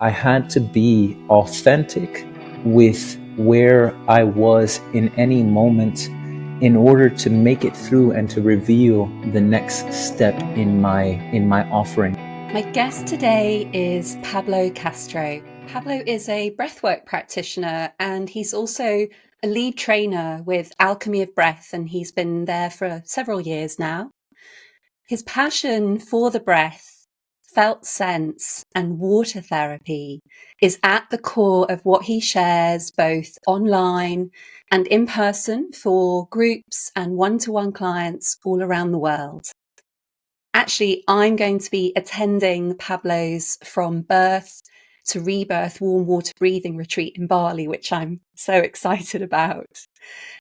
I had to be authentic with where I was in any moment in order to make it through and to reveal the next step in my offering. My guest today is Pablo Castro. Pablo is a breathwork practitioner, and he's also a lead trainer with Alchemy of Breath, and he's been there for several years now. His passion for the breath, felt sense, and water therapy is at the core of what he shares both online and in person for groups and one-to-one clients all around the world. Actually, I'm going to be attending Pablo's From Birth to Rebirth Warm Water Breathing Retreat in Bali, which I'm so excited about.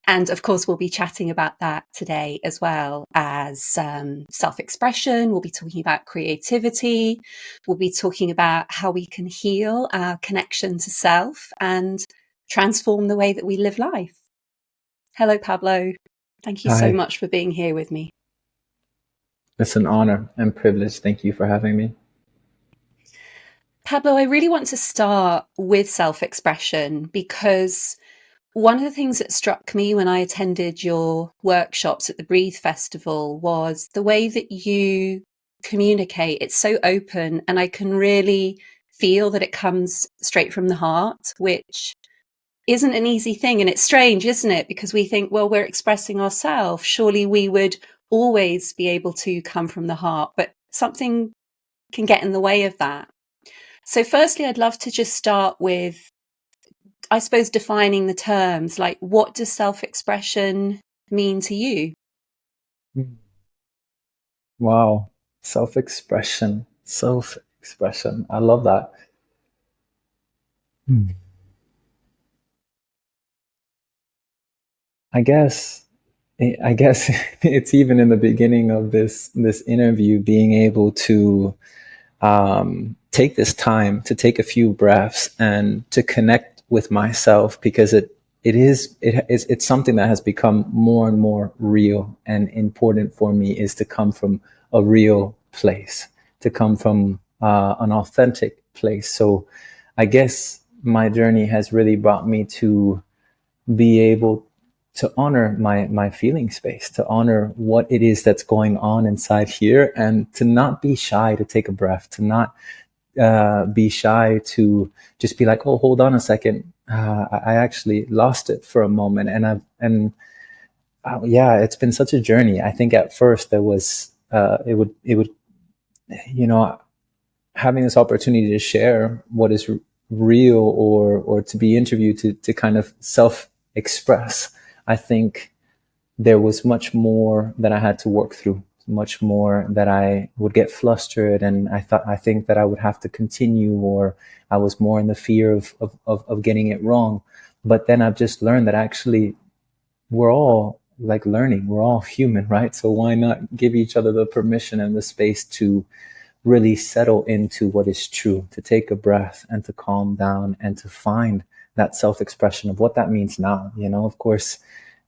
And of course, we'll be chatting about that today as well as self-expression. We'll be talking about creativity. We'll be talking about how we can heal our connection to self and transform the way that we live life. Hello, Pablo. Thank you so Hi, much for being here with me. it's an honor and privilege. Thank you for having me. Pablo, I really want to start with self-expression because one of the things that struck me when I attended your workshops at the Brith Festival was the way that you communicate. It's so open, and I can really feel that it comes straight from the heart, which isn't an easy thing. And it's strange, isn't it? Because we think, well, we're expressing ourselves. Surely we would always be able to come from the heart, but something can get in the way of that. So firstly, I'd love to just start with, I suppose, defining the terms. Like, what does self-expression mean to you? Wow, self-expression, self-expression. I love that. Hmm. I guess, I guess it's even in the beginning of this interview, being able to take this time to take a few breaths and to connect with myself, because it's something that has become more and more real and important for me, is to come from a real place, to come from an authentic place. So I guess my journey has really brought me to be able to honor my feeling space, to honor what it is that's going on inside here, and to not be shy to take a breath, to not be shy to just be like, oh, hold on a second. I actually lost it for a moment. Yeah, it's been such a journey. I think at first there was, it would, you know, having this opportunity to share what is real, or to be interviewed, to kind of self express. I think there was much more that I had to work through, much more that I would get flustered, and I think that I would have to continue, or I was more in the fear of getting it wrong. But then I've just learned that actually we're all like learning, we're all human, right? So why not give each other the permission and the space to really settle into what is true, to take a breath and to calm down and to find that self-expression of what that means now. Of course,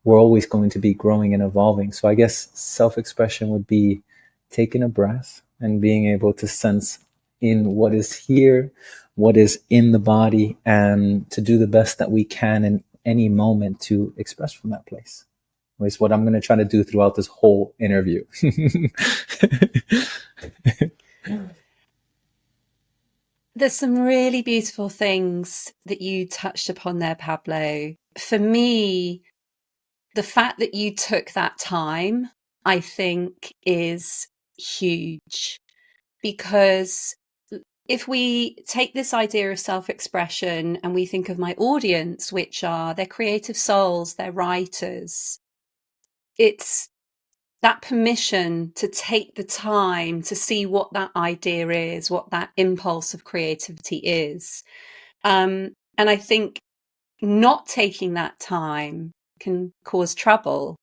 we're always going to be growing and evolving. So I guess self-expression would be taking a breath and being able to sense in what is here, what is in the body, and to do the best that we can in any moment to express from that place. Is what I'm going to try to do throughout this whole interview. There's some really beautiful things that you touched upon there, Pablo. For me, the fact that you took that time, I think, is huge, because if we take this idea of self-expression and we think of my audience, which are they're creative souls, they're writers, it's that permission to take the time to see what that idea is, what that impulse of creativity is. And I think not taking that time can cause trouble.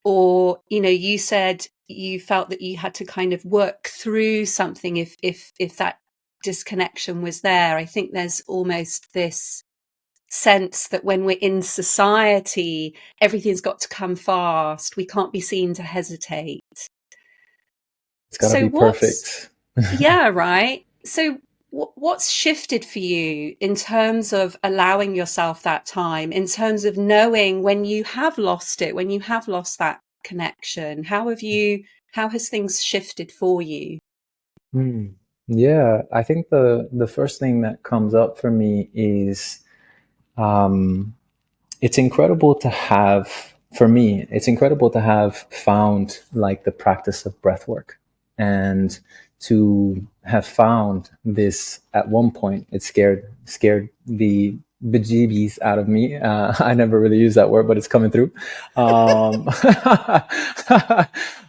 Or, you said you felt that you had to kind of work through something if that disconnection was there. I think there's almost this sense that when we're in society, everything's got to come fast. We can't be seen to hesitate. It's got to So be perfect. yeah, right. So what's shifted for you in terms of allowing yourself that time, in terms of knowing when you have lost it, when you have lost that connection? How has things shifted for you? Yeah, I think the first thing that comes up for me is um, it's incredible to have, for me, it's incredible to have found like the practice of breath work, and to have found this at one point. It scared the bejeebies out of me. I never really use that word, but it's coming through. Um,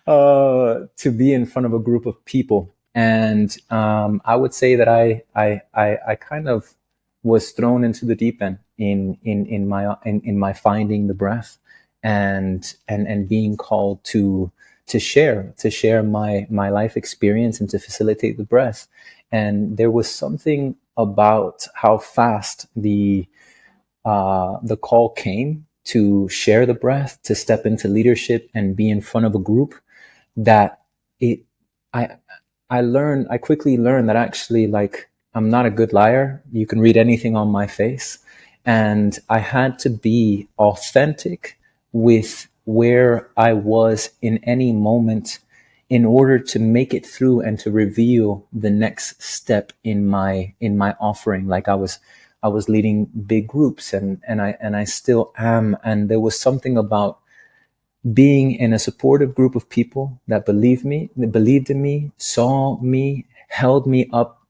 to be in front of a group of people. And I would say that I kind of was thrown into the deep end in my finding the breath, and being called to share my life experience and to facilitate the breath. And there was something about how fast the call came to share the breath, to step into leadership and be in front of a group, that it I I quickly learned that actually, like, I'm not a good liar. You can read anything on my face. And I had to be authentic with where I was in any moment in order to make it through and to reveal the next step in my offering. Like, I was leading big groups, and I still am. And there was something about being in a supportive group of people that believed in me, saw me, held me up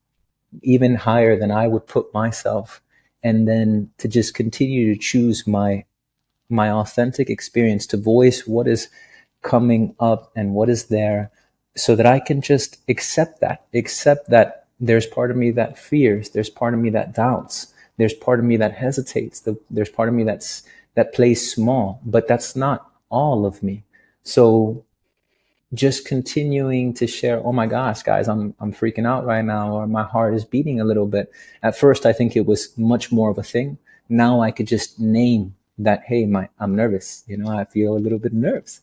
even higher than I would put myself. And then to just continue to choose my authentic experience, to voice what is coming up and what is there, so that I can just accept that there's part of me that fears, there's part of me that doubts, there's part of me that hesitates, there's part of me that plays small, but that's not all of me. So just continuing to share, oh my gosh, guys, I'm freaking out right now, or my heart is beating a little bit. At first, I think it was much more of a thing. Now I could just name that, hey, I'm nervous. I feel a little bit nervous.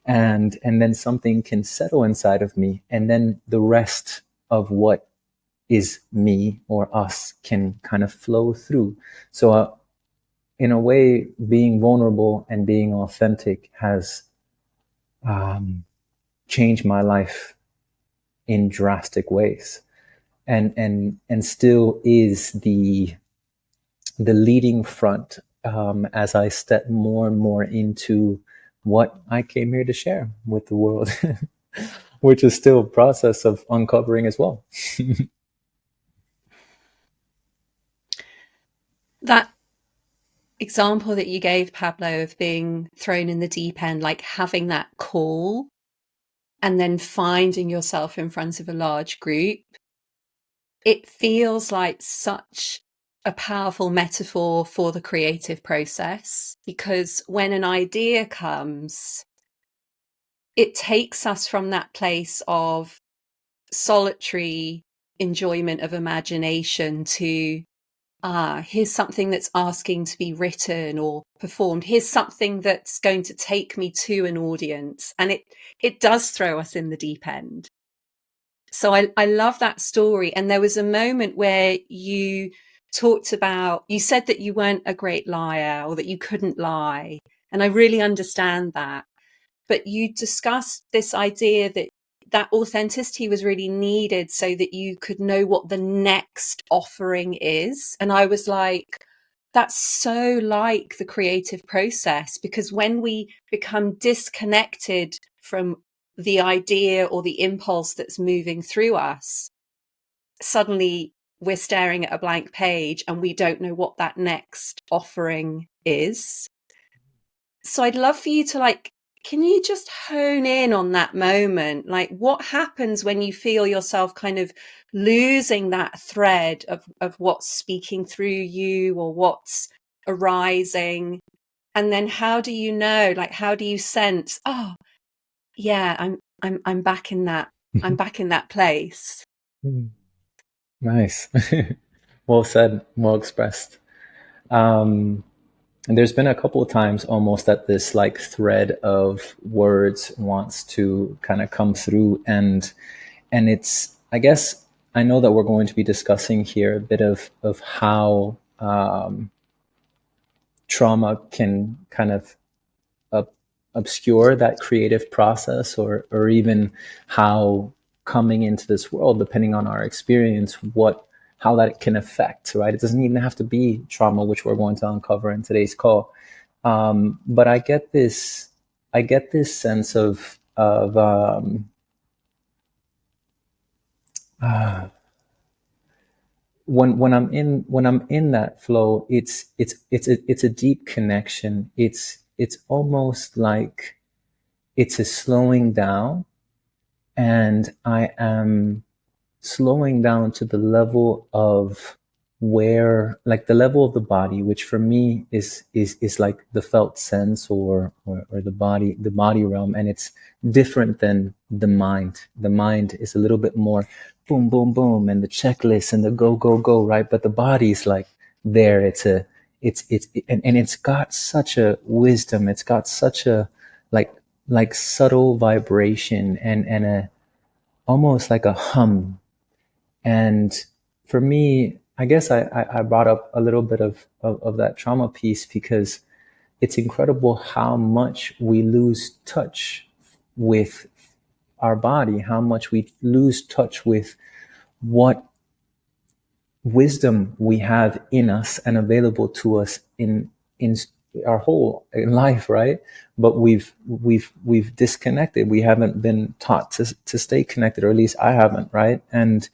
And then something can settle inside of me. And then the rest of what is me or us can kind of flow through. So, in a way, being vulnerable and being authentic has um, changed my life in drastic ways, and still is the leading front, as I step more and more into what I came here to share with the world, which is still a process of uncovering as well. That example that you gave, Pablo, of being thrown in the deep end, like having that call and then finding yourself in front of a large group, it feels like such a powerful metaphor for the creative process, because when an idea comes, it takes us from that place of solitary enjoyment of imagination to, here's something that's asking to be written or performed. Here's something that's going to take me to an audience. And it does throw us in the deep end. So I love that story. And there was a moment where you talked about, you said that you weren't a great liar, or that you couldn't lie. And I really understand that. But you discussed this idea that authenticity was really needed so that you could know what the next offering is. And I was like, that's so like the creative process, because when we become disconnected from the idea or the impulse that's moving through us, suddenly we're staring at a blank page and we don't know what that next offering is. So I'd love for you to, can you just hone in on that moment? Like, what happens when you feel yourself kind of losing that thread of what's speaking through you or what's arising? And then how do you know, how do you sense, oh yeah, I'm back in that, I'm back in that place. Nice. Well said, well expressed. And there's been a couple of times almost that this like thread of words wants to kind of come through, and it's, I guess I know that we're going to be discussing here a bit of how trauma can kind of obscure that creative process, or even how coming into this world, depending on our experience, how that can affect, right? It doesn't even have to be trauma, which we're going to uncover in today's call. But I get this sense of when I'm in that flow, it's a deep connection. It's almost like it's a slowing down, and I am slowing down to the level of where, like, the level of the body, which for me is like the felt sense, or the body realm. And it's different than the mind. The mind is a little bit more boom boom boom, and the checklist and the go go go, right? But the body's like there. And it's got such a wisdom. It's got such a, like subtle vibration, and a almost like a hum. And for me, I guess I brought up a little bit of that trauma piece, because it's incredible how much we lose touch with our body, how much we lose touch with what wisdom we have in us and available to us in our whole life, right? But we've disconnected. We haven't been taught to stay connected, or at least I haven't, right? And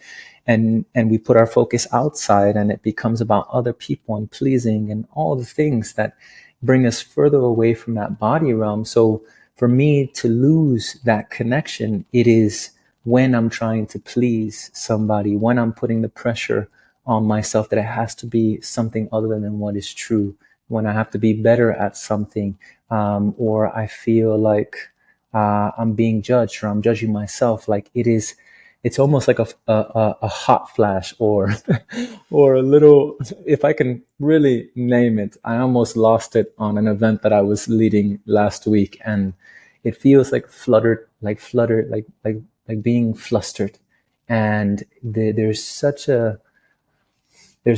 we put our focus outside, and it becomes about other people and pleasing and all the things that bring us further away from that body realm. So for me to lose that connection, it is when I'm trying to please somebody, when I'm putting the pressure on myself that it has to be something other than what is true, when I have to be better at something, or I feel like I'm being judged, or I'm judging myself. Like it's almost like a hot flash, or or a little, if I can really name it. I almost lost it on an event that I was leading last week, and it feels like fluttered, like being flustered. And there's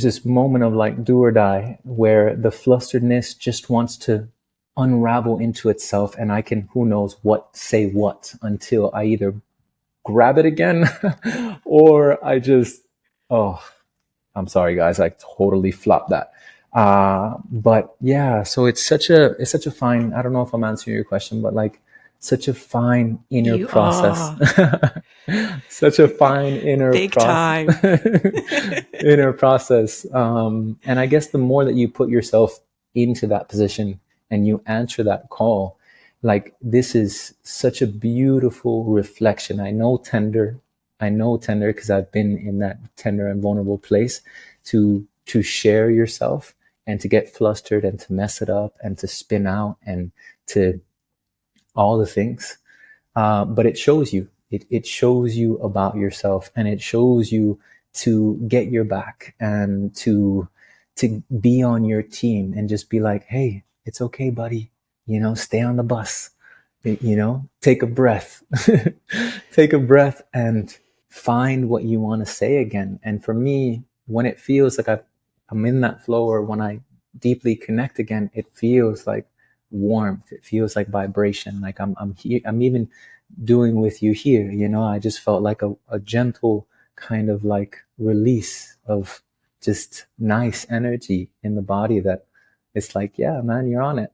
this moment of like do or die, where the flusteredness just wants to unravel into itself, and I can, who knows what, say what, until I either grab it again or I just, oh, I'm sorry guys, I totally flopped that. But yeah, so it's such a fine, I don't know if I'm answering your question, but like such a fine inner You process. are. Such a fine inner Big time. inner process. And I guess the more that you put yourself into that position and you answer that call, like this is such a beautiful reflection. I know tender because I've been in that tender and vulnerable place, to share yourself, and to get flustered, and to mess it up, and to spin out, and to all the things. But it shows you, it shows you about yourself, and it shows you to get your back, and to be on your team, and just be like, hey, it's okay, buddy. Stay on the bus. Take a breath. Take a breath and find what you want to say again. And for me, when it feels like I'm in that flow, or when I deeply connect again, it feels like warmth. It feels like vibration. Like I'm here. I'm even doing with you here. I just felt like a gentle kind of like release of just nice energy in the body, that it's like, yeah, man, you're on it.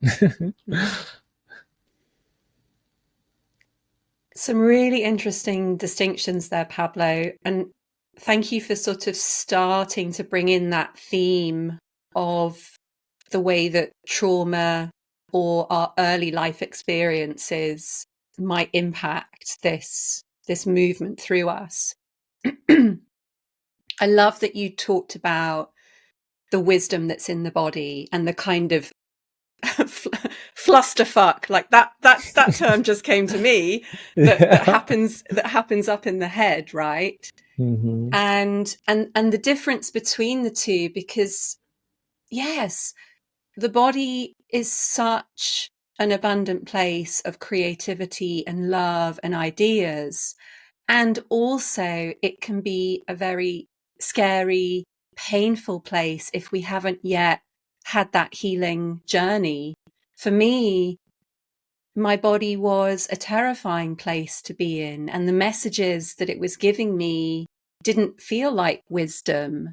Some really interesting distinctions there, Pablo. And thank you for sort of starting to bring in that theme of the way that trauma or our early life experiences might impact this movement through us. I love that you talked about the wisdom that's in the body, and the kind of flusterfuck, like that term just came to me, that Yeah. happens up in the head, right? Mm-hmm. And the difference between the two, because yes, the body is such an abundant place of creativity and love and ideas, And also it can be a very scary, painful place if we haven't yet had that healing journey. For me, my body was a terrifying place to be in, and the messages that it was giving me didn't feel like wisdom.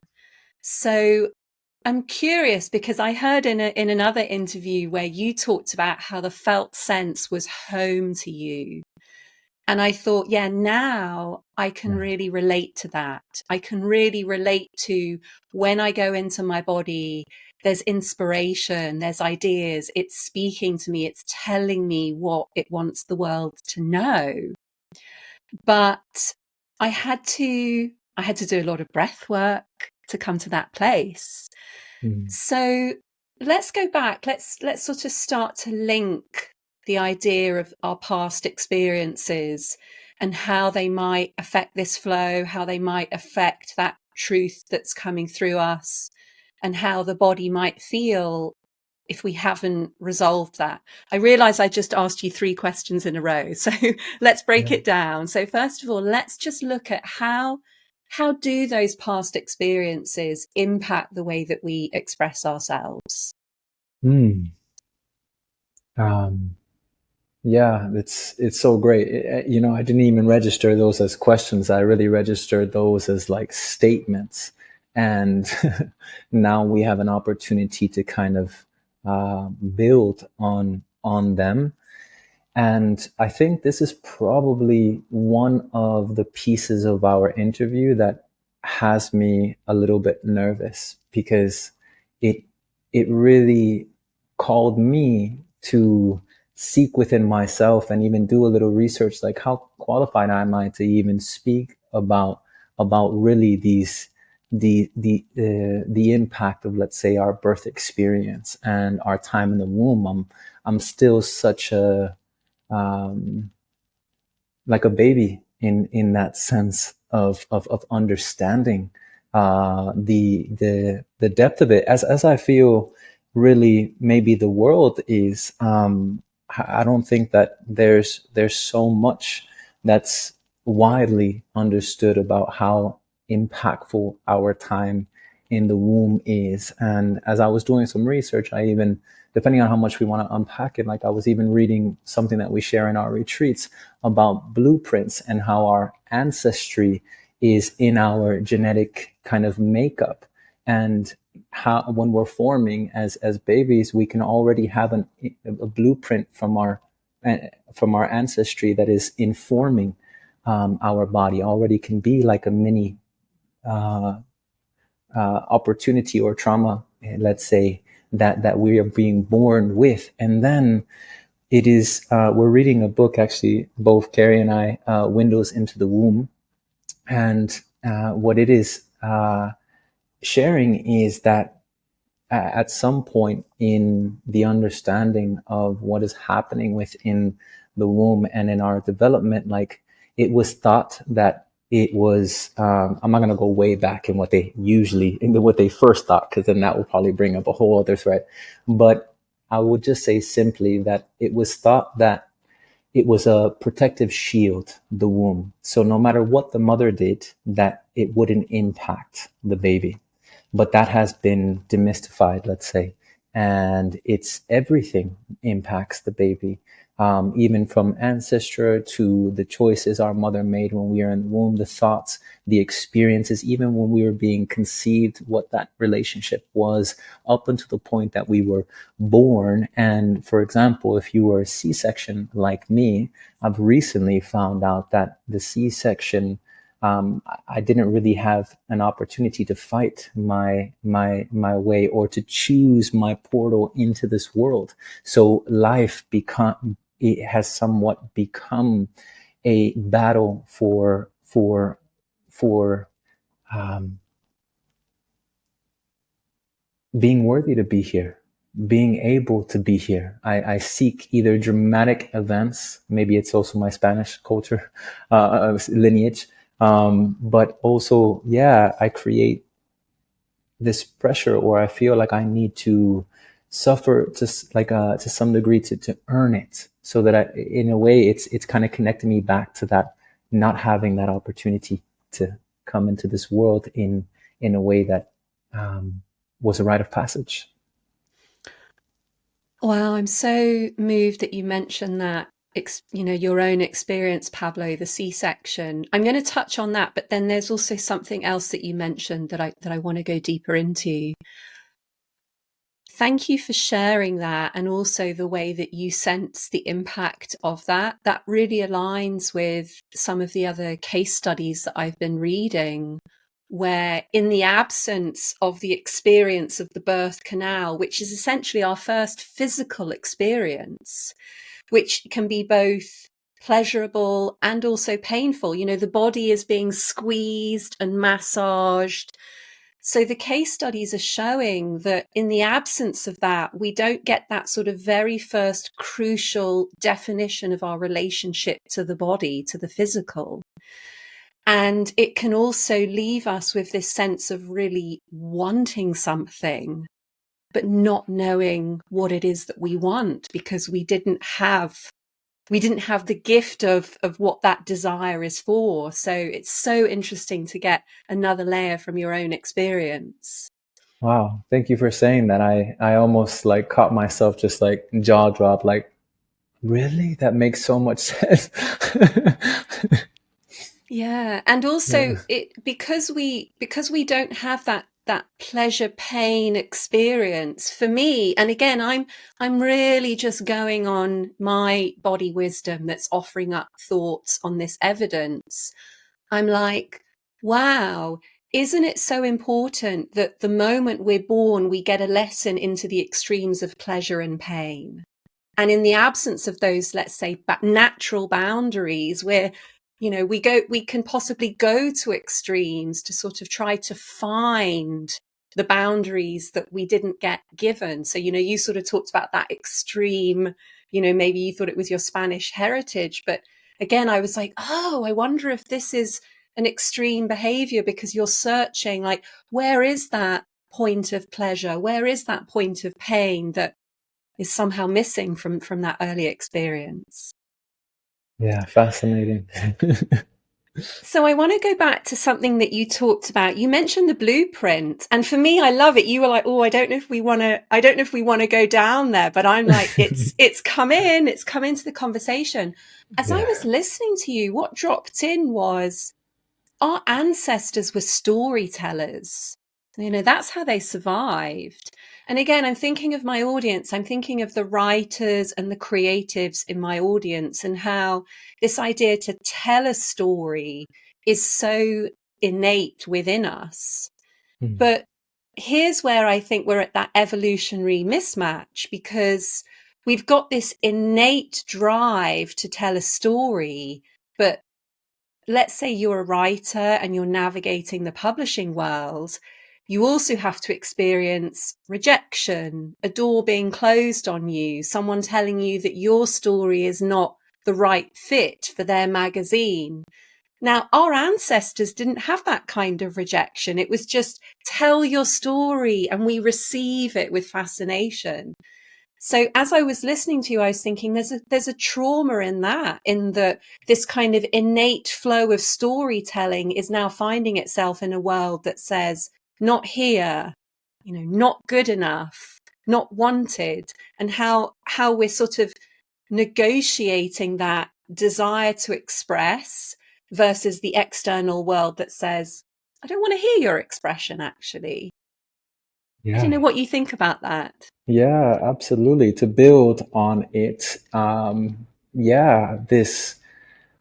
So I'm curious, because I heard in another interview where you talked about how the felt sense was home to you. And I thought, yeah, now I can really relate to that. I can really relate to when I go into my body, there's inspiration, there's ideas, it's speaking to me, it's telling me what it wants the world to know. But I had to do a lot of breath work to come to that place. So let's go back. Let's sort of start to link the idea of our past experiences and how they might affect this flow, how they might affect that truth that's coming through us, and how the body might feel if we haven't resolved that. I realize I just asked you 3 questions in a row. So let's break it down. So first of all, let's just look at how do those past experiences impact the way that we express ourselves? Yeah, it's so great. I didn't even register those as questions. I really registered those as like statements. And now we have an opportunity to kind of build on them. And I think this is probably one of the pieces of our interview that has me a little bit nervous, because it it really called me to seek within myself and even do a little research, like how qualified am I to even speak about really the impact of, let's say, our birth experience and our time in the womb. I'm still such a like a baby in that sense of understanding the depth of it, as I feel really maybe the world is. I don't think that there's so much that's widely understood about how impactful our time in the womb is. And as I was doing some research, I even, depending on how much we want to unpack it, like I was even reading something that we share in our retreats about blueprints and how our ancestry is in our genetic kind of makeup. And how, when we're forming as babies, we can already have a blueprint from our ancestry that is informing our body. Already can be like a mini opportunity or trauma, let's say, that we are being born with. And then it is, we're reading a book, actually, both Carrie and I, Windows into the Womb. And what it is sharing is that at some point in the understanding of what is happening within the womb and in our development, like it was thought that it was, I'm not going to go way back in what they what they first thought, because then that will probably bring up a whole other thread. But I would just say simply that it was thought that it was a protective shield, the womb. So no matter what the mother did, that it wouldn't impact the baby. But that has been demystified, let's say. And it's everything impacts the baby. Even from ancestry to the choices our mother made when we were in the womb, the thoughts, the experiences, even when we were being conceived, what that relationship was up until the point that we were born. And for example, if you were a C-section like me, I've recently found out that the C-section, I didn't really have an opportunity to fight my way or to choose my portal into this world. So it has somewhat become a battle for being worthy to be here, being able to be here. I seek either dramatic events, maybe it's also my Spanish culture, lineage, but also, yeah, I create this pressure, or I feel like I need to suffer to some degree to earn it, so that in a way it's kind of connecting me back to that not having that opportunity to come into this world in a way that was a rite of passage. Wow, I'm so moved that you mentioned that, your own experience, Pablo, the C-section. I'm going to touch on that, but then there's also something else that you mentioned that I want to go deeper into. Thank you for sharing that, and also the way that you sense the impact of that. That really aligns with some of the other case studies that I've been reading, where in the absence of the experience of the birth canal, which is essentially our first physical experience, which can be both pleasurable and also painful. The body is being squeezed and massaged. So the case studies are showing that in the absence of that, we don't get that sort of very first crucial definition of our relationship to the body, to the physical. And it can also leave us with this sense of really wanting something, but not knowing what it is that we want, because we didn't have the gift of what that desire is for. So it's so interesting to get another layer from your own experience. Wow, thank you for saying that. I almost like caught myself just like jaw drop, like, really? That makes so much sense. Yeah. And also Yeah. because we don't have that pleasure pain experience, for me, and again, I'm really just going on my body wisdom that's offering up thoughts on this evidence. I'm like, wow, isn't it so important that the moment we're born, we get a lesson into the extremes of pleasure and pain? And in the absence of those, let's say, natural boundaries, where we can possibly go to extremes to sort of try to find the boundaries that we didn't get given. So, you sort of talked about that extreme, maybe you thought it was your Spanish heritage, but again, I was like, oh, I wonder if this is an extreme behavior, because you're searching, like, where is that point of pleasure? Where is that point of pain that is somehow missing from that early experience? Yeah, fascinating. So I want to go back to something that you talked about. You mentioned the blueprint, and for me, I love it. You were like, "Oh, I don't know if we want to go down there," but I'm like, it's come into the conversation. As I Yeah. was listening to you, what dropped in was our ancestors were storytellers. That's how they survived. And again, I'm thinking of my audience. I'm thinking of the writers and the creatives in my audience, and how this idea to tell a story is so innate within us. Mm. But here's where I think we're at that evolutionary mismatch, because we've got this innate drive to tell a story, but let's say you're a writer and you're navigating the publishing world, you also have to experience rejection, a door being closed on you, someone telling you that your story is not the right fit for their magazine. Now, our ancestors didn't have that kind of rejection. It was just tell your story, and we receive it with fascination. So as I was listening to you, I was thinking there's a trauma in that, in that this kind of innate flow of storytelling is now finding itself in a world that says, not here, not good enough, not wanted, and how we're sort of negotiating that desire to express versus the external world that says, I don't want to hear your expression, actually. I don't Yeah. know what you think about that. Yeah, absolutely. To build on it, yeah, it's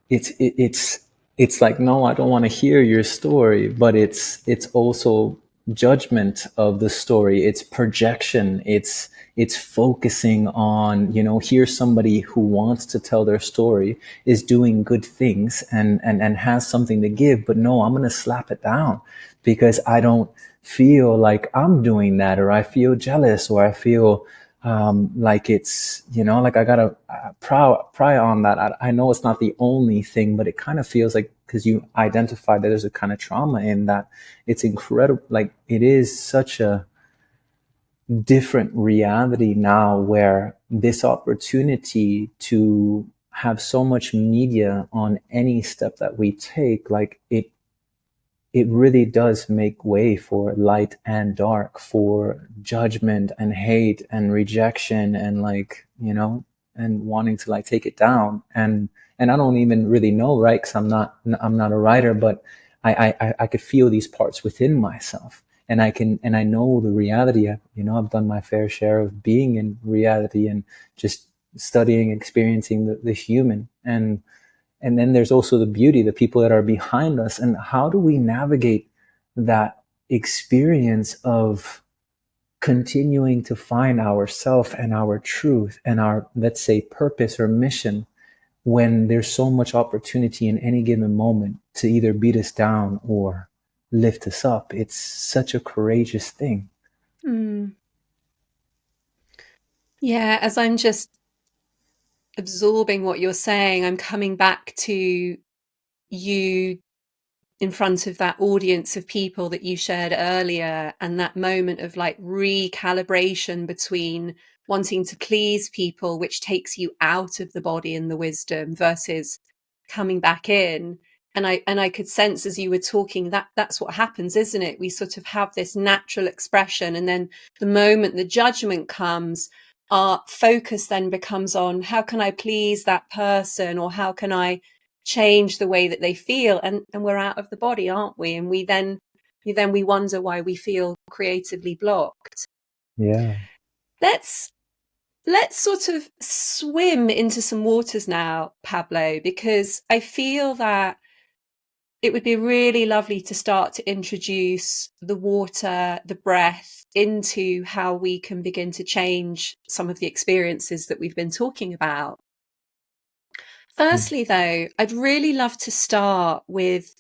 it's like, no, I don't want to hear your story, but it's also judgment of the story. It's projection. It's focusing on, here's somebody who wants to tell their story, is doing good things and has something to give, but no, I'm gonna slap it down because I don't feel like I'm doing that, or I feel jealous, or I feel like it's, like I gotta pry on that. I know it's not the only thing, but it kind of feels like, because you identified that there's a kind of trauma in that. It's incredible. Like, it is such a different reality now, where this opportunity to have so much media on any step that we take, like it really does make way for light and dark, for judgment and hate and rejection and like, you know, and wanting to like take it down. And I don't even really know, right? Cause I'm not a writer, but I could feel these parts within myself, and I know the reality. You know, I've done my fair share of being in reality and just studying, experiencing the human. And then there's also the beauty, the people that are behind us. And how do we navigate that experience of continuing to find ourself and our truth and our, let's say, purpose or mission, when there's so much opportunity in any given moment to either beat us down or lift us up? It's such a courageous thing. Mm. Yeah, as I'm just absorbing what you're saying, I'm coming back to you in front of that audience of people that you shared earlier, and that moment of like recalibration between wanting to please people, which takes you out of the body and the wisdom, versus coming back in. And I could sense as you were talking that that's what happens, isn't it? We sort of have this natural expression, and then the moment the judgment comes, our focus then becomes on how can I please that person, or how can I change the way that they feel, and we're out of the body, aren't we? And we wonder why we feel creatively blocked. Yeah. Let's sort of swim into some waters now, Pablo, because I feel that it would be really lovely to start to introduce the water, the breath, into how we can begin to change some of the experiences that we've been talking about. Firstly, though, I'd really love to start with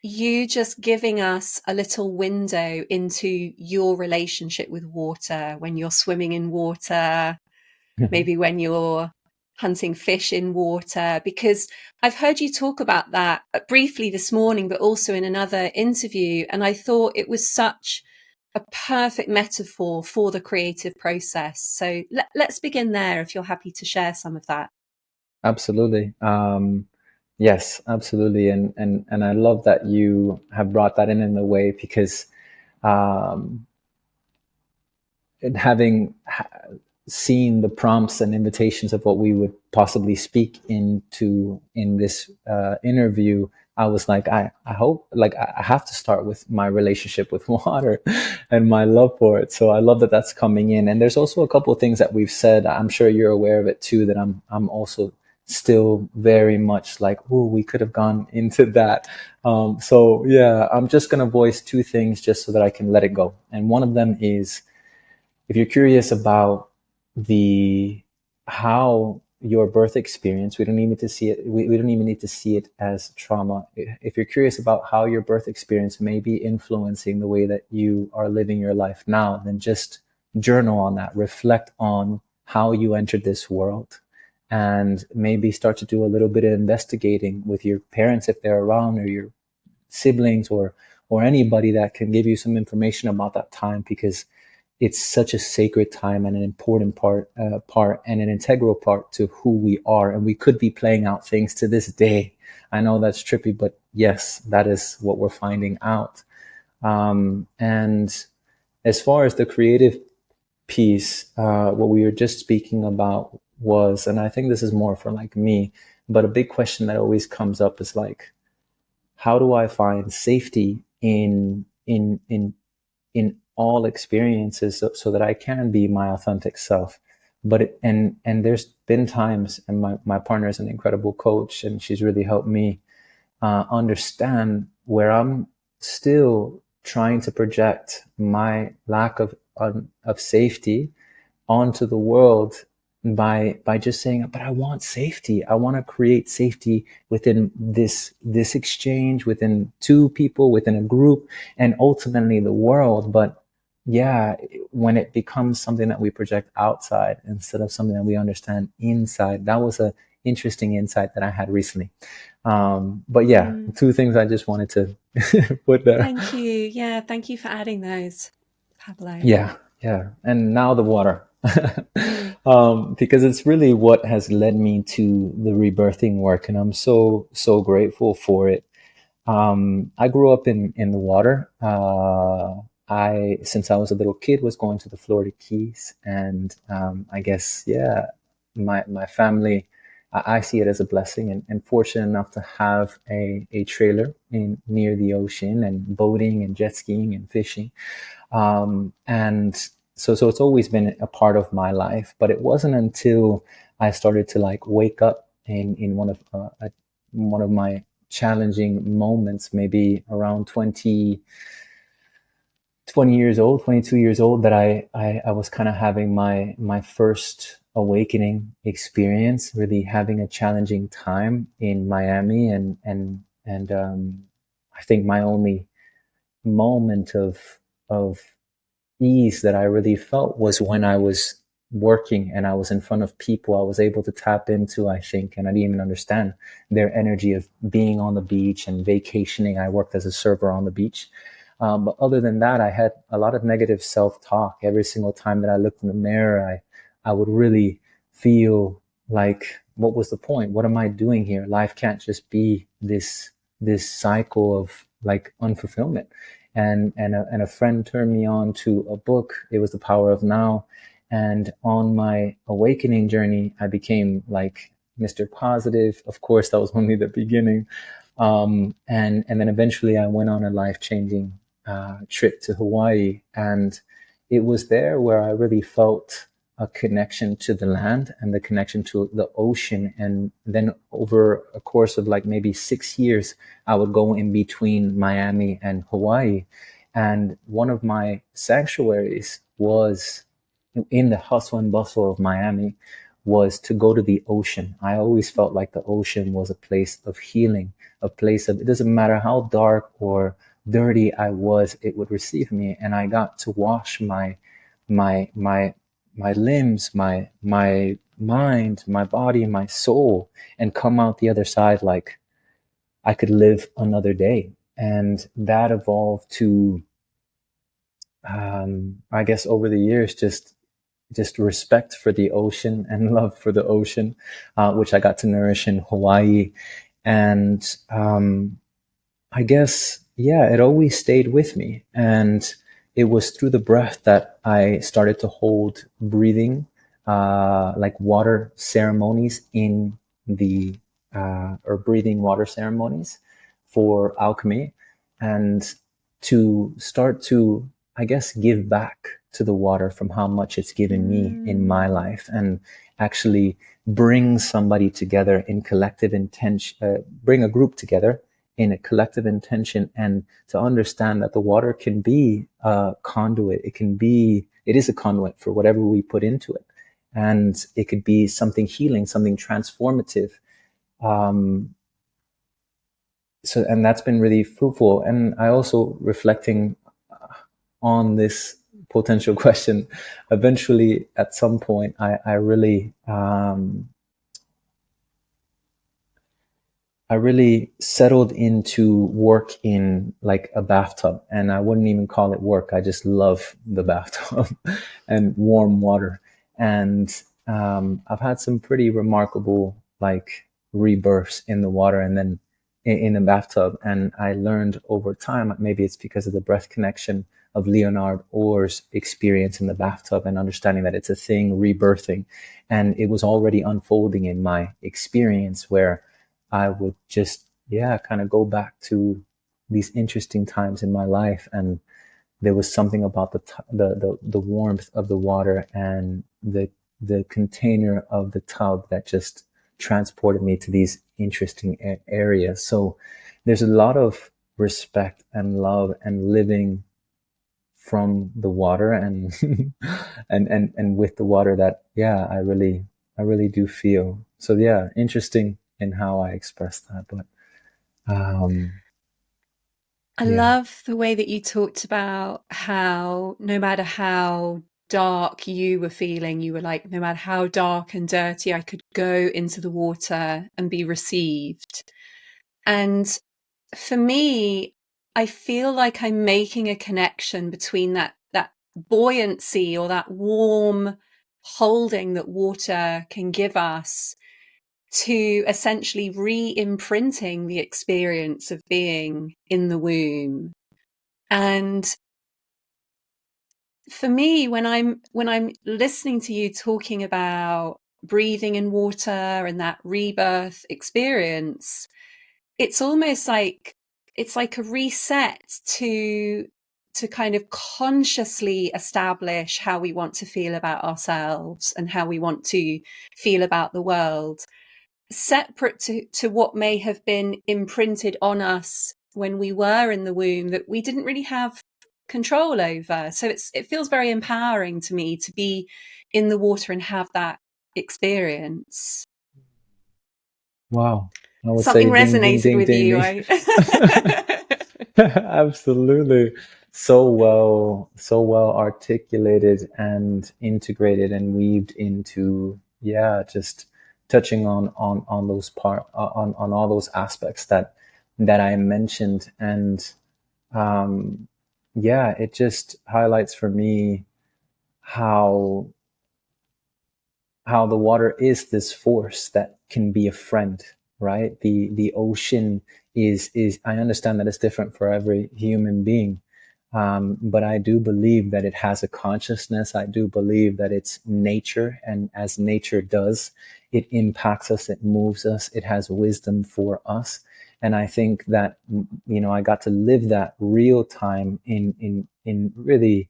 you just giving us a little window into your relationship with water, when you're swimming in water, maybe when you're hunting fish in water, because I've heard you talk about that briefly this morning, but also in another interview. And I thought it was such a perfect metaphor for the creative process. So let's begin there, if you're happy to share some of that. Absolutely. Yes, absolutely. And I love that you have brought that in a way, because um, having seen the prompts and invitations of what we would possibly speak into in this interview, I was like, I hope, like, I have to start with my relationship with water and my love for it. So I love that that's coming in. And there's also a couple of things that we've said. I'm sure you're aware of it too, that I'm also still very much like, oh, we could have gone into that. So yeah, I'm just going to voice two things just so that I can let it go. And one of them is, if you're curious about the how your birth experience, we don't even need to see it. We don't even need to see it as trauma. If you're curious about how your birth experience may be influencing the way that you are living your life now, then just journal on that. Reflect on how you entered this world, and maybe start to do a little bit of investigating with your parents if they're around, or your siblings, or anybody that can give you some information about that time, because it's such a sacred time and an important part and an integral part to who we are. And we could be playing out things to this day. I know that's trippy, but yes, that is what we're finding out. And as far as the creative piece, what we were just speaking about was, and I think this is more for like me, but a big question that always comes up is like, how do I find safety in all experiences, so that I can be my authentic self? But and there's been times, and my partner is an incredible coach, and she's really helped me understand where I'm still trying to project my lack of safety onto the world, by just saying, but I want safety. I want to create safety within this exchange, within two people, within a group, and ultimately the world. But yeah, when it becomes something that we project outside instead of something that we understand inside, that was a interesting insight that I had recently. But yeah, two things I just wanted to put there. Thank you. Yeah, thank you for adding those, Pablo. Yeah, yeah. And now the water. Because it's really what has led me to the rebirthing work, and I'm so grateful for it. I grew up in the water. I Since I was a little kid was going to the Florida Keys, and I guess yeah, my family. I see it as a blessing, and fortunate enough to have a trailer in near the ocean, and boating and jet skiing and fishing. And so it's always been a part of my life, but it wasn't until I started to like wake up in one of my challenging moments, maybe around 20 years old, 22 years old, that I was kind of having my first awakening experience, really having a challenging time in Miami, and I think my only moment of ease that I really felt was when I was working and I was in front of people. I was able to tap into, I think, and I didn't even understand their energy of being on the beach and vacationing. I worked as a server on the beach. But other than that, I had a lot of negative self talk. Every single time that I looked in the mirror, I would really feel like, what was the point? What am I doing here? Life can't just be this cycle of like unfulfillment. And a friend turned me on to a book. It was The Power of Now. And on my awakening journey, I became like Mr. Positive. Of course, that was only the beginning. And then eventually I went on a life changing trip to Hawaii. And it was there where I really felt a connection to the land and the connection to the ocean. And then over a course of like maybe 6 years, I would go in between Miami and Hawaii. And one of my sanctuaries was in the hustle and bustle of Miami, was to go to the ocean. I always felt like the ocean was a place of healing, a place of, it doesn't matter how dark or dirty I was, it would receive me. And I got to wash my, my, my limbs, my mind, my body, my soul, and come out the other side like I could live another day. And that evolved to, I guess over the years, just respect for the ocean and love for the ocean, which I got to nourish in Hawaii. And I guess, yeah, it always stayed with me. And it was through the breath that I started to hold breathing, like water ceremonies in the, or breathing water ceremonies for alchemy, and to start to, I guess, give back to the water from how much it's given me in my life, and actually bring somebody together in collective intention, bring a group together in a collective intention, and to understand that the water can be a conduit. It is a conduit for whatever we put into it. And it could be something healing, something transformative. Um, and that's been really fruitful. And I also, reflecting on this potential question, eventually at some point, I really settled into work in like a bathtub, and I wouldn't even call it work. I just love the bathtub and warm water. And I've had some pretty remarkable like rebirths in the water, and then in the bathtub. And I learned over time, maybe it's because of the breath connection of Leonard Orr's experience in the bathtub, and understanding that it's a thing, rebirthing. And it was already unfolding in my experience, where I would just, yeah, kind of go back to these interesting times in my life. And there was something about the warmth of the water and the container of the tub that just transported me to these interesting areas. So there's a lot of respect and love and living from the water, and and with the water, that yeah, I really do feel. So yeah, interesting in how I express that. But um I yeah. love the way that you talked about how no matter how dark you were feeling, you were like, no matter how dark and dirty, I could go into the water and be received. And for me, I feel like I'm making a connection between that buoyancy or that warm holding that water can give us to essentially re-imprinting the experience of being in the womb. And for me, when I'm listening to you talking about breathing in water and that rebirth experience, it's almost like it's like a reset to kind of consciously establish how we want to feel about ourselves and how we want to feel about the world, separate to what may have been imprinted on us when we were in the womb that we didn't really have control over. So it feels very empowering to me to be in the water and have that experience. Wow. I would Something say ding, ding, resonated ding, with ding, you. ding. Absolutely. So well articulated and integrated and weaved into, yeah, just touching on those on all those aspects that I mentioned. And yeah, it just highlights for me how the water is this force that can be a friend, right? The ocean is I understand that it's different for every human being, but I do believe that it has a consciousness. I do believe that it's nature, and as nature does, it impacts us, it moves us, it has wisdom for us. And I think that, I got to live that real time in really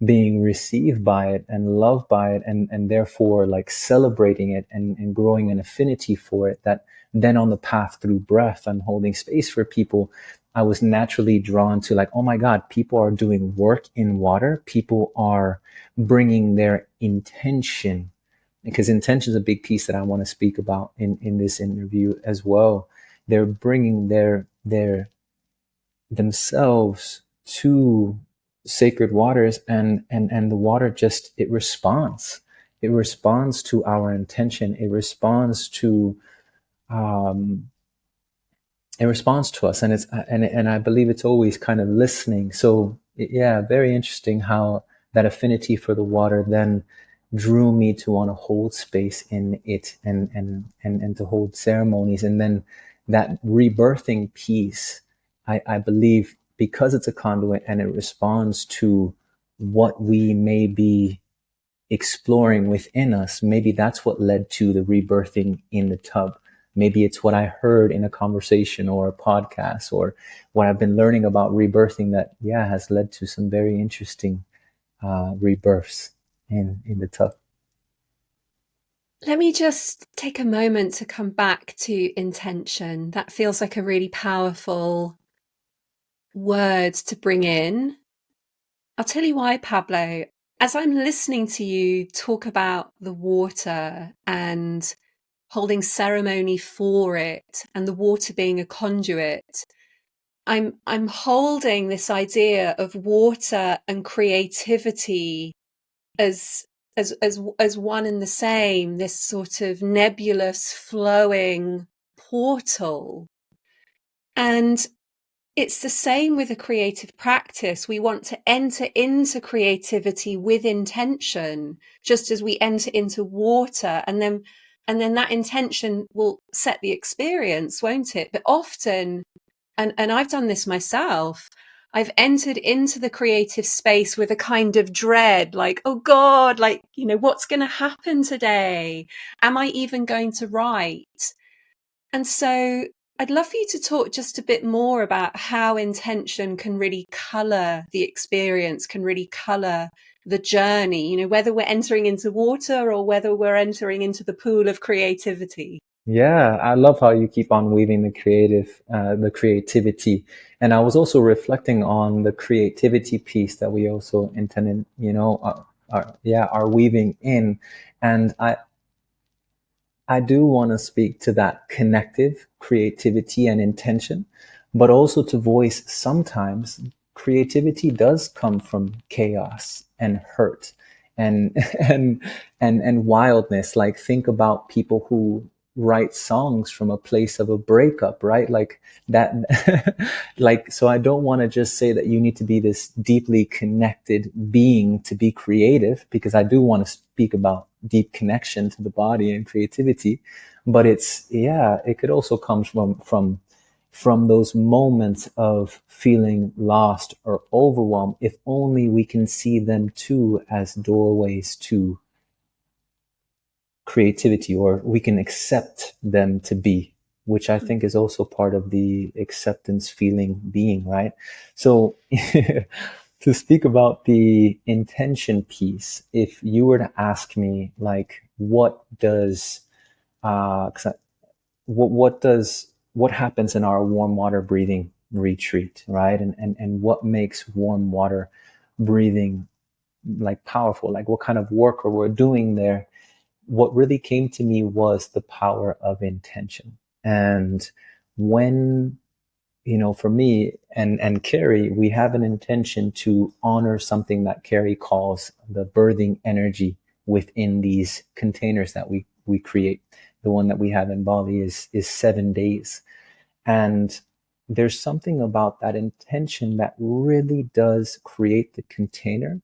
being received by it and loved by it, and therefore like celebrating it and growing an affinity for it, that then on the path through breath and holding space for people, I was naturally drawn to like, oh my God, people are doing work in water. People are bringing their intention, because intention is a big piece that I want to speak about in this interview as well. They're bringing their themselves to sacred waters, and the water just, it responds to our intention, it responds to um it responds to us, and I believe it's always kind of listening. So yeah, very interesting how that affinity for the water then drew me to want to hold space in it, and to hold ceremonies. And then that rebirthing piece, I believe, because it's a conduit and it responds to what we may be exploring within us, maybe that's what led to the rebirthing in the tub. Maybe it's what I heard in a conversation or a podcast, or what I've been learning about rebirthing that, yeah, has led to some very interesting rebirths in the tub. Let me just take a moment to come back to intention. That feels like a really powerful word to bring in. I'll tell you why, Pablo. As I'm listening to you talk about the water and holding ceremony for it, and the water being a conduit, I'm holding this idea of water and creativity as one and the same, this sort of nebulous flowing portal. And it's the same with a creative practice. We want to enter into creativity with intention, just as we enter into water, and then that intention will set the experience, won't it? But often, and I've done this myself, I've entered into the creative space with a kind of dread, like, oh God, like, what's going to happen today? Am I even going to write? And so I'd love for you to talk just a bit more about how intention can really color the experience, can really color the journey, whether we're entering into water or whether we're entering into the pool of creativity. Yeah, I love how you keep on weaving the creativity. And I was also reflecting on the creativity piece that we also intended, are weaving in. And I do want to speak to that connective creativity and intention, but also to voice sometimes creativity does come from chaos and hurt and and wildness. Like, think about people who write songs from a place of a breakup, right? Like that, like, so I don't want to just say that you need to be this deeply connected being to be creative, because I do want to speak about deep connection to the body and creativity. But it's, yeah, it could also come from those moments of feeling lost or overwhelmed, if only we can see them too as doorways to creativity, or we can accept them to be, which I think is also part of the acceptance feeling being, right? So to speak about the intention piece, if you were to ask me, like, what does, uh, what happens in our warm water breathing retreat, right? And what makes warm water breathing like powerful, like what kind of work are we doing there? What really came to me was the power of intention. And when, for me and Carrie, we have an intention to honor something that Carrie calls the birthing energy within these containers that we create. The one that we have in Bali is 7 days. And there's something about that intention that really does create the container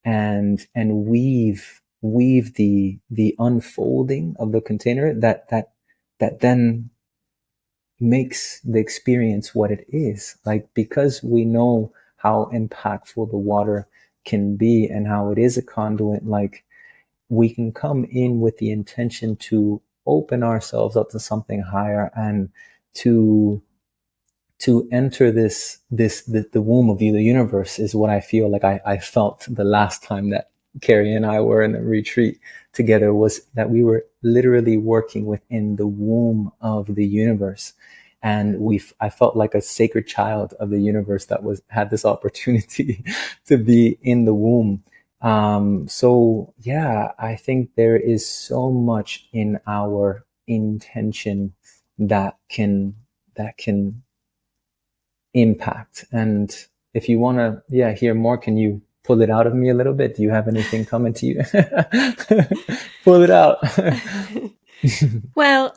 and weave the unfolding of the container that then makes the experience what it is. Like, because we know how impactful the water can be and how it is a conduit, like, we can come in with the intention to open ourselves up to something higher and to enter the womb of the universe, is what I feel like I felt the last time that Carrie and I were in a retreat together, was that we were literally working within the womb of the universe. And I felt like a sacred child of the universe that had this opportunity to be in the womb. So yeah, I think there is so much in our intention that can impact. And if you want to, yeah, hear more, can you pull it out of me a little bit? Do you have anything coming to you? Pull it out. Well,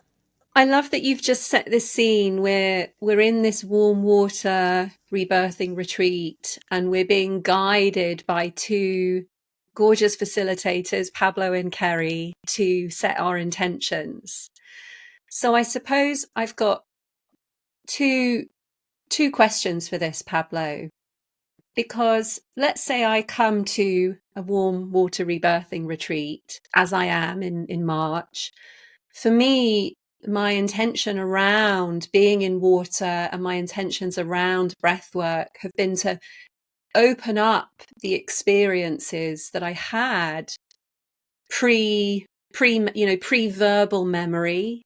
I love that you've just set this scene where we're in this warm water rebirthing retreat and we're being guided by two gorgeous facilitators, Pablo and Kerry, to set our intentions. So I suppose I've got two questions for this, Pablo, because let's say I come to a warm water rebirthing retreat, as I am in March. For me, my intention around being in water and my intentions around breath work have been to open up the experiences that I had pre-verbal memory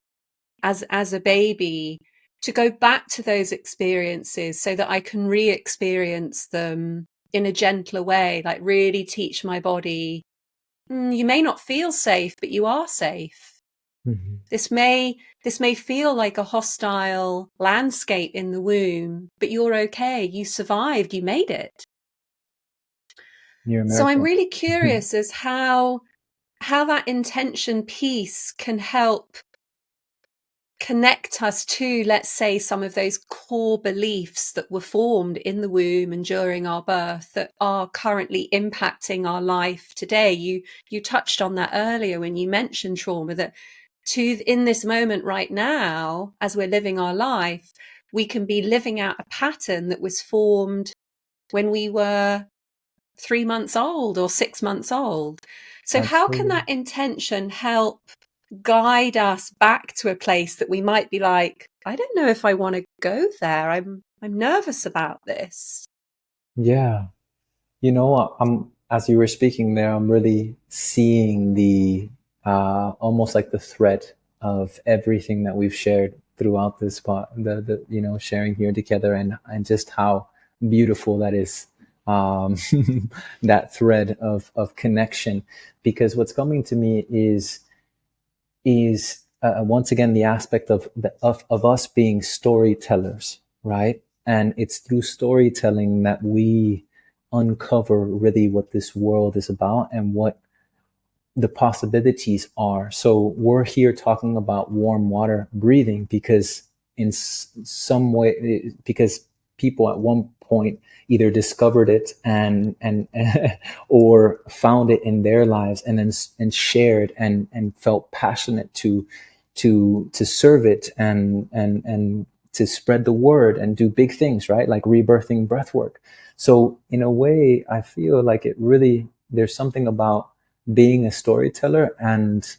as a baby, to go back to those experiences so that I can re-experience them in a gentler way, like really teach my body, you may not feel safe, but you are safe. Mm-hmm. This may feel like a hostile landscape in the womb, but you're okay. You survived. You made it. So I'm really curious as how that intention piece can help connect us to, let's say, some of those core beliefs that were formed in the womb and during our birth that are currently impacting our life today. You touched on that earlier when you mentioned trauma, that in this moment right now, as we're living our life, we can be living out a pattern that was formed when we were 3 months old or 6 months old. So absolutely. How can that intention help guide us back to a place that we might be like, I don't know if I want to go there. I'm nervous about this. Yeah. I'm as you were speaking there, I'm really seeing the almost like the thread of everything that we've shared throughout this spot, the sharing here together, and just how beautiful that is. That thread of connection, because what's coming to me is once again the aspect of us being storytellers, right? And it's through storytelling that we uncover really what this world is about and what the possibilities are. So we're here talking about warm water breathing because in some way, because people at one point either discovered it and or found it in their lives and then and shared and felt passionate to serve it and to spread the word and do big things, right? Like rebirthing breathwork. So in a way, I feel like it really, there's something about being a storyteller, and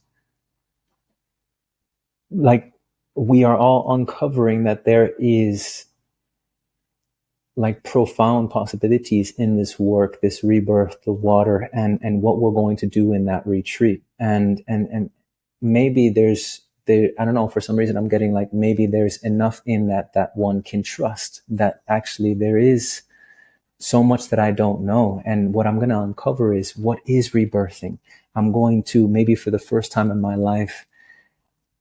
like we are all uncovering that there is like profound possibilities in this work, this rebirth, the water, and what we're going to do in that retreat. And maybe there's there, I don't know, for some reason I'm getting like maybe there's enough in that one can trust that actually there is so much that I don't know. And what I'm going to uncover is what is rebirthing. I'm going to, maybe for the first time in my life,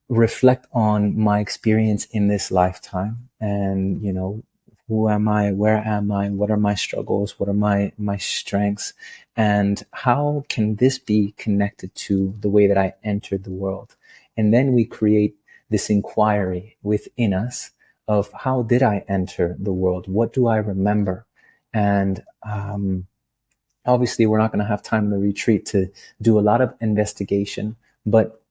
reflect on my experience in this lifetime and, you know, who am I? Where am I? What are my struggles? What are my strengths? And how can this be connected to the way that I entered the world? And then we create this inquiry within us of how did I enter the world? What do I remember? And obviously, we're not going to have time in the retreat to do a lot of investigation, but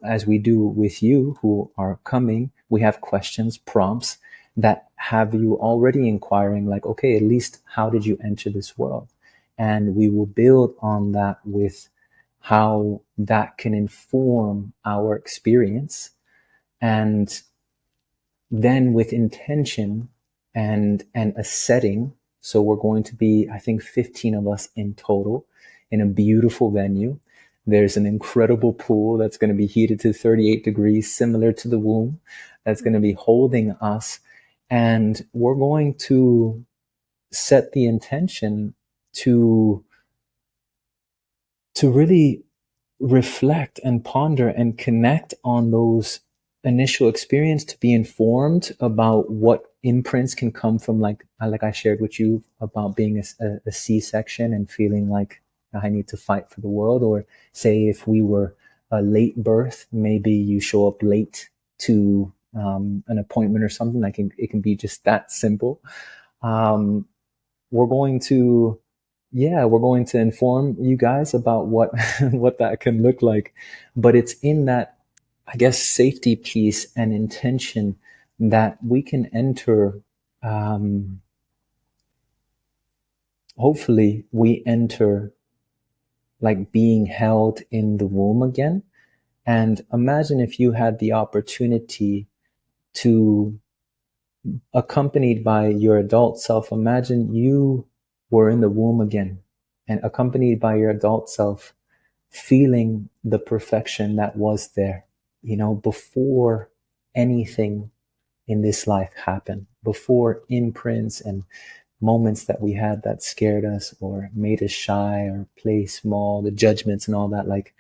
as we do with you who are coming, we have questions, prompts that have you already inquiring, like, okay, at least how did you enter this world? And we will build on that with how that can inform our experience. And then with intention and a setting. So we're going to be, I think, 15 of us in total in a beautiful venue. There's an incredible pool that's going to be heated to 38 degrees, similar to the womb, that's going to be holding us. And we're going to set the intention to really reflect and ponder and connect on those initial experience, to be informed about what imprints can come from, like I shared with you about being a C-section and feeling like I need to fight for the world. Or say if we were a late birth, maybe you show up late to an appointment or something. Like it can be just that simple. Um, we're going to we're going to inform you guys about what what that can look like. But it's in that, I guess, safety piece and intention that we can enter. um, Hopefully we enter like being held in the womb again. And imagine if you had the opportunity to, accompanied by your adult self, imagine you were in the womb again and accompanied by your adult self, feeling the perfection that was there, you know, before anything in this life happened, before imprints and moments that we had that scared us or made us shy or play small, the judgments and all that. Like,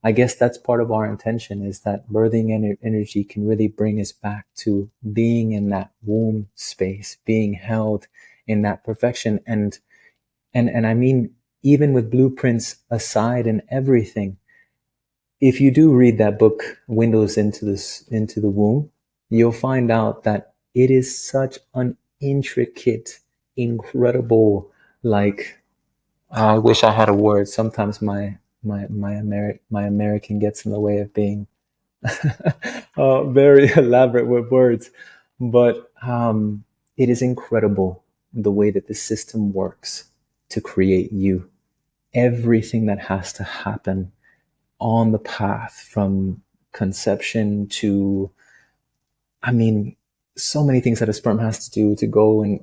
I guess that's part of our intention, is that birthing energy can really bring us back to being in that womb space, being held in that perfection. And I mean, even with blueprints aside and everything, if you do read that book, Windows into the Womb, you'll find out that it is such an intricate, incredible, like, I wish I had a word. Sometimes my American gets in the way of being very elaborate with words. But it is incredible the way that the system works to create you. Everything that has to happen on the path from conception to, I mean, so many things that a sperm has to do to go and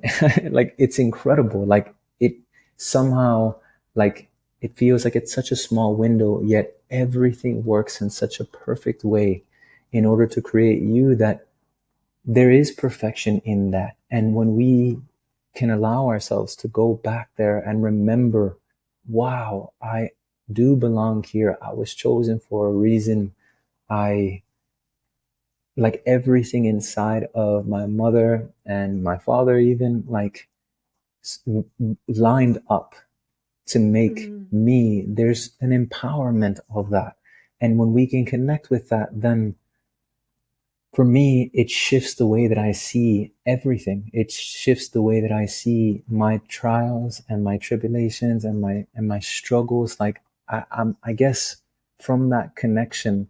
like, it's incredible. Like it somehow, like, it feels like it's such a small window, yet everything works in such a perfect way in order to create you, that there is perfection in that. And when we can allow ourselves to go back there and remember, wow, I do belong here. I was chosen for a reason. I, like, everything inside of my mother and my father, even, like, lined up to make me. There's an empowerment of that. And when we can connect with that, then for me, it shifts the way that I see everything. It shifts the way that I see my trials and my tribulations and my struggles. Like I guess from that connection,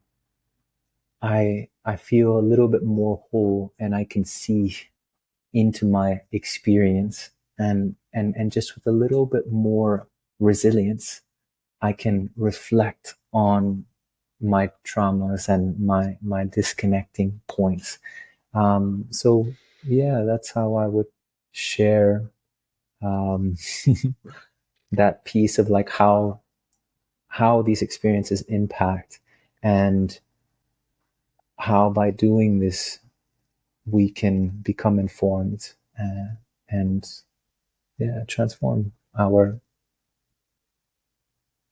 I feel a little bit more whole, and I can see into my experience, and just with a little bit more resilience, I can reflect on my traumas and my disconnecting points. So yeah, that's how I would share um, that piece of like how these experiences impact, and how by doing this we can become informed, and yeah, transform our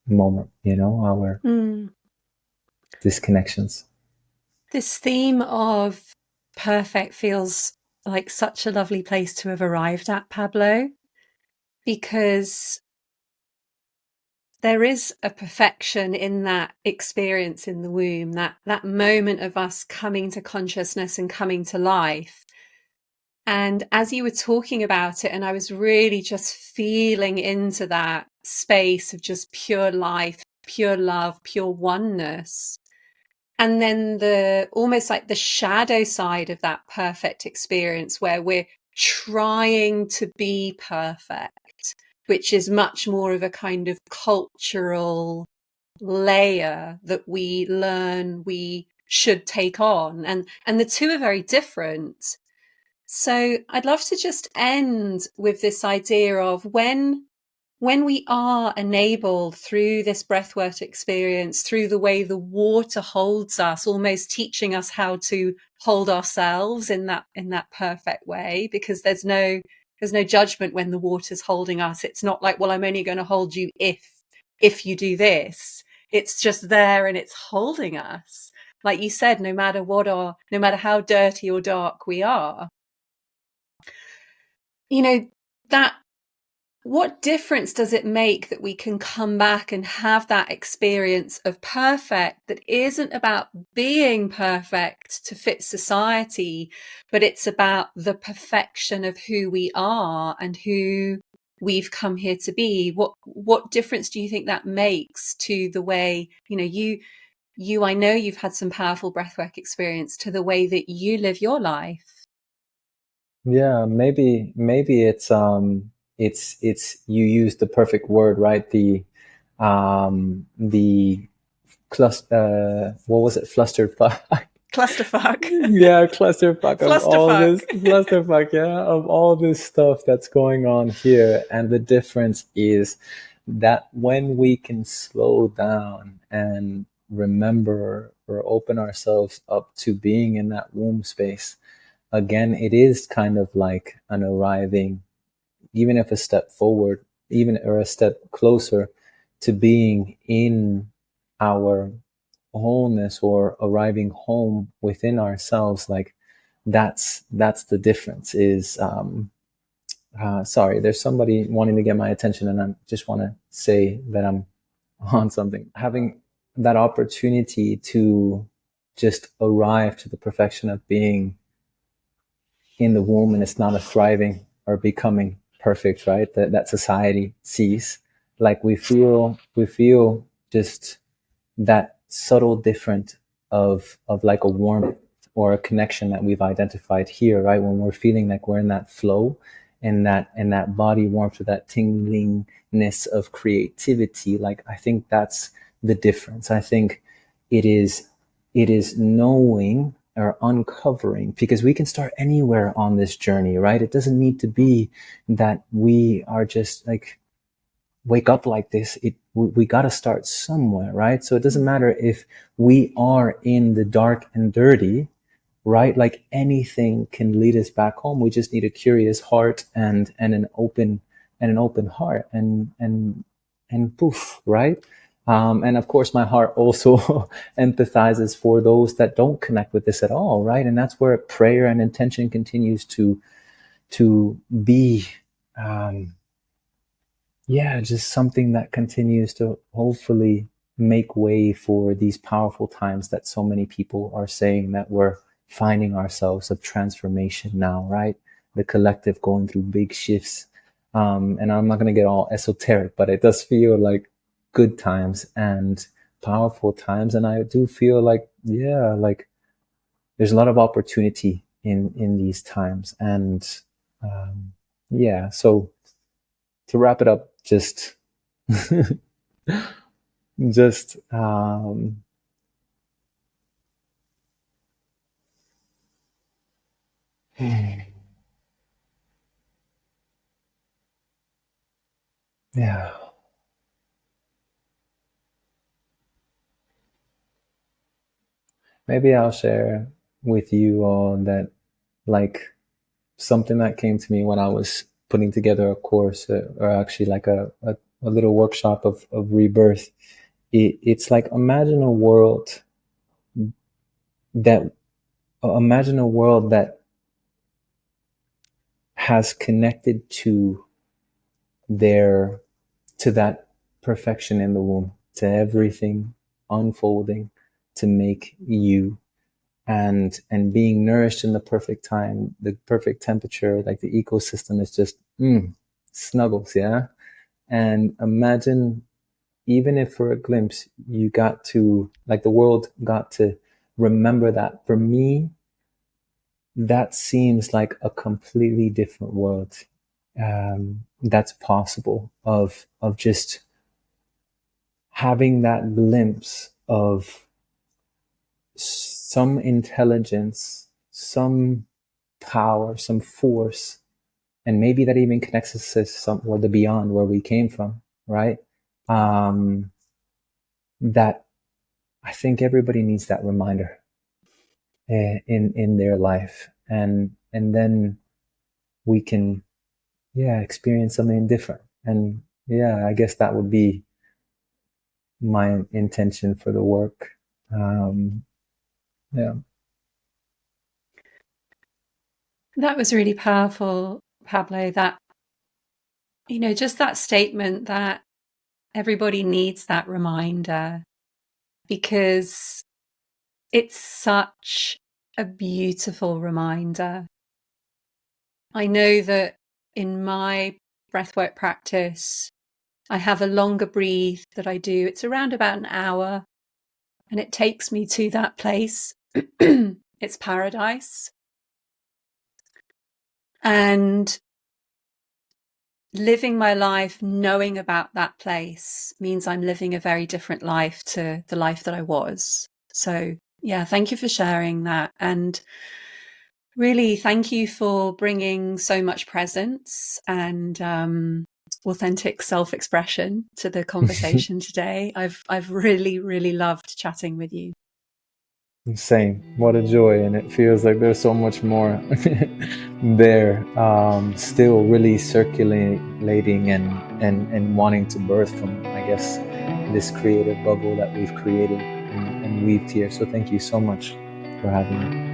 moment, our disconnections. This theme of perfect feels like such a lovely place to have arrived at, Pablo, because there is a perfection in that experience in the womb, that moment of us coming to consciousness and coming to life. And as you were talking about it, and I was really just feeling into that space of just pure life, pure love, pure oneness. And then almost like the shadow side of that perfect experience where we're trying to be perfect, which is much more of a kind of cultural layer that we learn we should take on. And the two are very different. So I'd love to just end with this idea of when we are enabled through this breathwork experience, through the way the water holds us, almost teaching us how to hold ourselves in that perfect way, because there's no judgment when the water's holding us. It's not like, well, I'm only going to hold you if you do this. It's just there and it's holding us. Like you said, no matter how dirty or dark we are. That what difference does it make that we can come back and have that experience of perfect that isn't about being perfect to fit society, but it's about the perfection of who we are and who we've come here to be? What difference do you think that makes to the way, I know you've had some powerful breathwork experience, to the way that you live your life? Yeah, maybe it's you use the perfect word, right? The what was it? Flusterfuck. Clusterfuck. Yeah, clusterfuck of all Flusterfuck. this clusterfuck, yeah, of all this stuff that's going on here. And the difference is that when we can slow down and remember or open ourselves up to being in that womb space, again, it is kind of like an arriving, even if a step forward, even or a step closer to being in our wholeness, or arriving home within ourselves. Like that's the difference. Is sorry, there's somebody wanting to get my attention, and I just want to say that I'm on something. Having that opportunity to just arrive to the perfection of being in the womb, and it's not a thriving or becoming perfect, right? That society sees. Like we feel just that subtle different of like a warmth or a connection that we've identified here, right? When we're feeling like we're in that flow, and that body warmth, or that tinglingness of creativity. Like I think that's the difference. I think it is knowing or uncovering, because we can start anywhere on this journey, right? It doesn't need to be that we are just like wake up like this. We got to start somewhere, right? So it doesn't matter if we are in the dark and dirty, right? Like anything can lead us back home. We just need a curious heart and an open heart, and poof, right? And of course, my heart also empathizes for those that don't connect with this at all, right? And that's where prayer and intention continues to be yeah, just something that continues to hopefully make way for these powerful times that so many people are saying that we're finding ourselves of transformation now, right? The collective going through big shifts. And I'm not going to get all esoteric, but it does feel like good times and powerful times. And I do feel like, yeah, like there's a lot of opportunity in these times. And yeah, so to wrap it up, just yeah, maybe I'll share with you all that, like, something that came to me when I was putting together a course, or actually like a little workshop of rebirth. It's like, that imagine a world that has connected their to that perfection in the womb, to everything unfolding to make you, and being nourished in the perfect time, the perfect temperature, like the ecosystem is just snuggles, yeah. And imagine, even if for a glimpse you got to, like, the world got to remember that. For me, that seems like a completely different world, that's possible, of just having that glimpse of some intelligence, some power, some force, and maybe that even connects us to some, or the beyond, where we came from, right? Um, that I think everybody needs that reminder in their life, and then we can, yeah, experience something different. And yeah, I guess that would be my intention for the work. Um, yeah. That was really powerful, Pablo, that, just that statement that everybody needs that reminder, because it's such a beautiful reminder. I know that in my breathwork practice, I have a longer breathe that I do. It's around about an hour, and it takes me to that place. It's paradise. And living my life knowing about that place means I'm living a very different life to the life that I was. So, yeah, thank you for sharing that. And really, thank you for bringing so much presence and authentic self-expression to the conversation today. I've really, really loved chatting with you. Same. What a joy. And it feels like there's so much more there, still really circulating, and wanting to birth from, I guess, this creative bubble that we've created and weaved here. So thank you so much for having me.